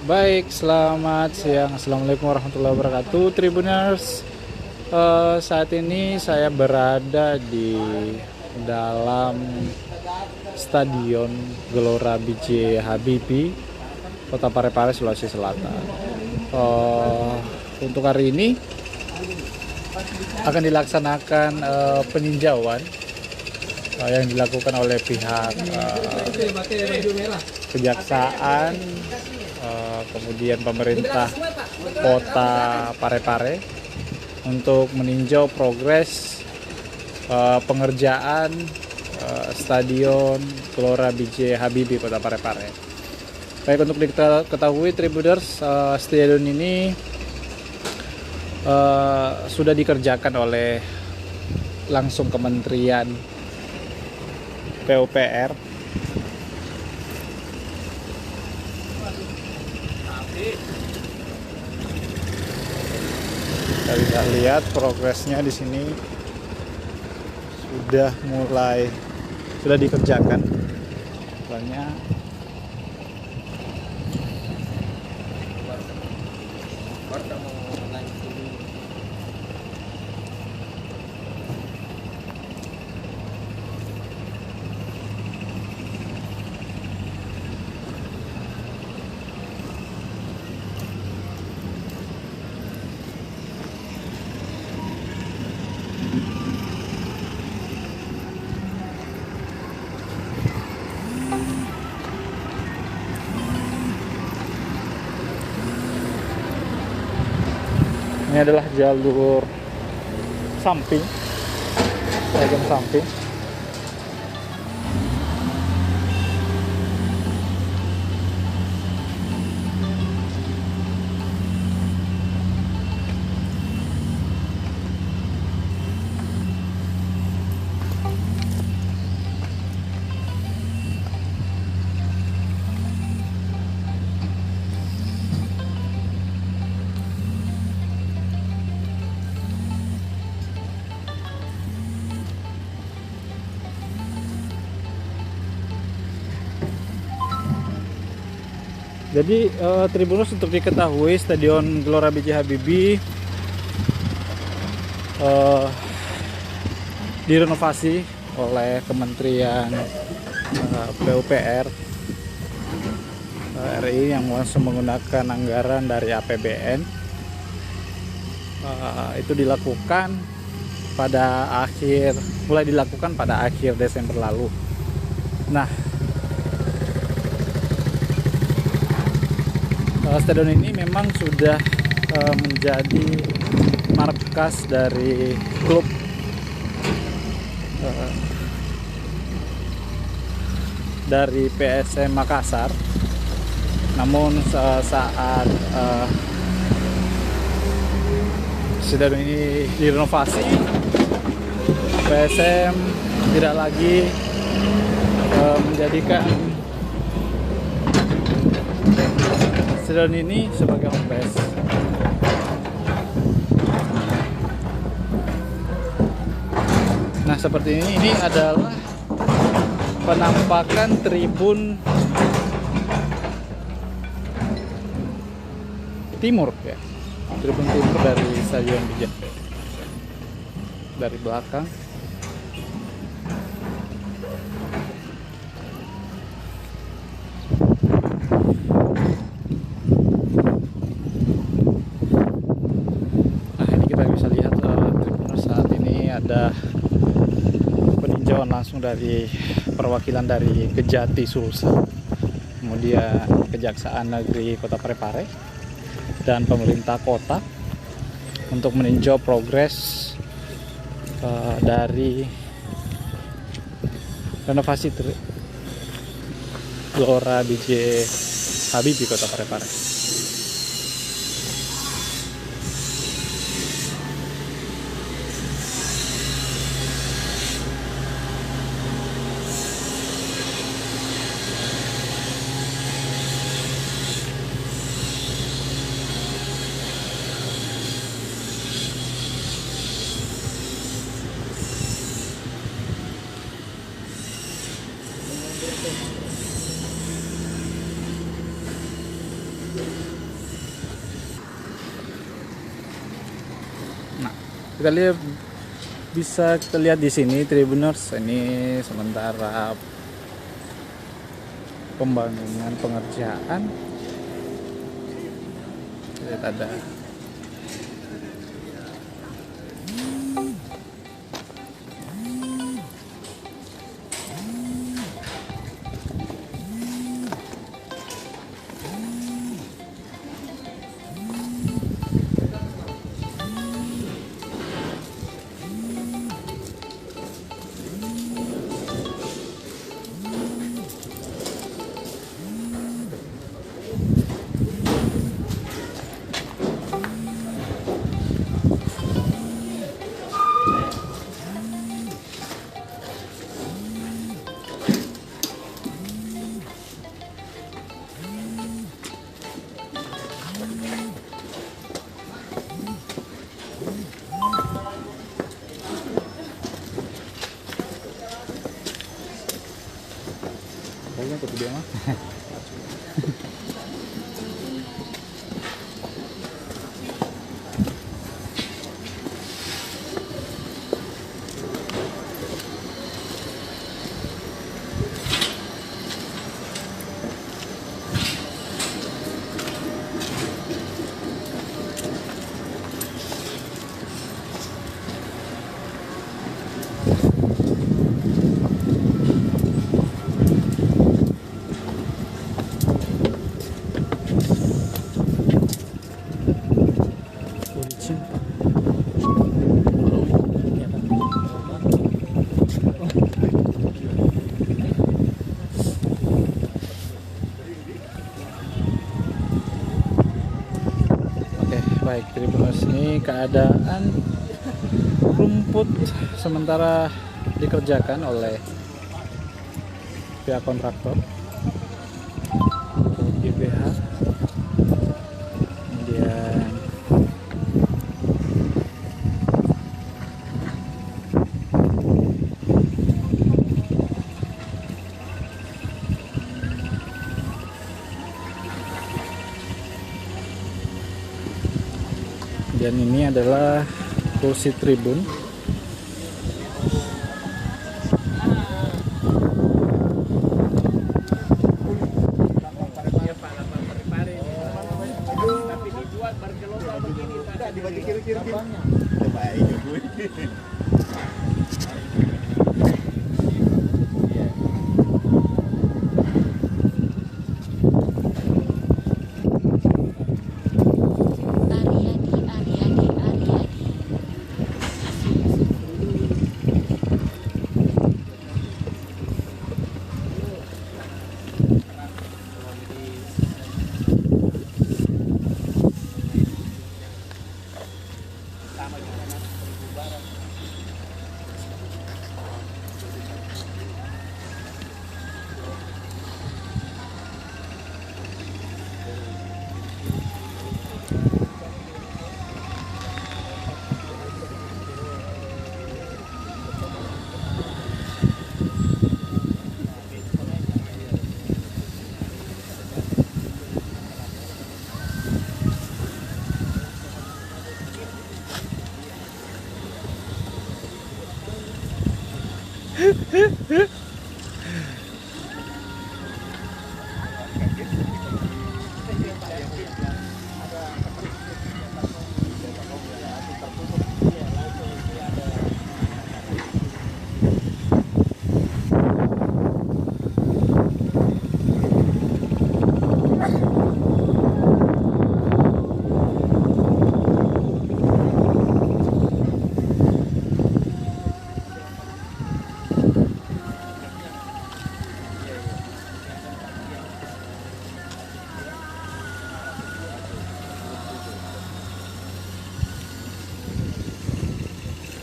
Baik, selamat siang. Assalamualaikum warahmatullahi wabarakatuh, Tribuners. Saat ini saya berada di dalam Stadion Gelora B.J. Habibie, Kota Parepare, Sulawesi Selatan. Untuk hari ini akan dilaksanakan peninjauan yang dilakukan oleh pihak kejaksaan, kemudian pemerintah Kota Parepare untuk meninjau progres pengerjaan Stadion Gelora B.J. Habibie Kota Parepare. Baik, untuk diketahui Tribuners, stadion ini sudah dikerjakan oleh langsung Kementerian PUPR. Kita bisa lihat progresnya di sini sudah dikerjakan. Banyak ini adalah jalur samping, bagian samping. Jadi Tribunus, untuk diketahui Stadion Gelora B.J. Habibie direnovasi oleh Kementerian PUPR RI yang langsung menggunakan anggaran dari APBN. Itu mulai dilakukan pada akhir Desember lalu. Nah, stadion ini memang sudah menjadi markas dari klub dari PSM Makassar. Namun saat stadion ini direnovasi, PSM tidak lagi menjadikan stadion ini sebagai home base. Nah, seperti ini adalah penampakan tribun timur, ya. Tribun timur dari Stadion B.J. dari belakang. Ada peninjauan langsung dari perwakilan dari Kejati Sulsel, kemudian Kejaksaan Negeri Kota Parepare dan pemerintah kota untuk meninjau progres dari renovasi Gelora B.J. Habibie Kota Parepare. Kita lihat, bisa kita lihat di sini Tribuners, ini sementara pembangunan pengerjaan. Lihat ada kayaknya tuh dia mah. Baik, Tribuners, ini keadaan rumput sementara dikerjakan oleh pihak kontraktor GBH. Kemudian dan ini adalah kursi tribun.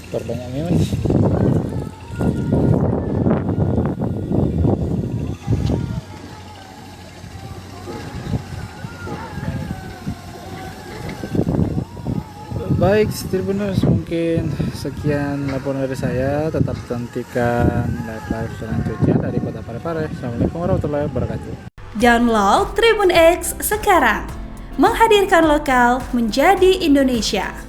Perbanyak minum. Baik, Tribuners, mungkin sekian laporan dari saya. Tetap nantikan live selanjutnya dari Kota Parepare. Assalamualaikum warahmatullahi wabarakatuh. Download Tribun X sekarang, menghadirkan lokal menjadi Indonesia.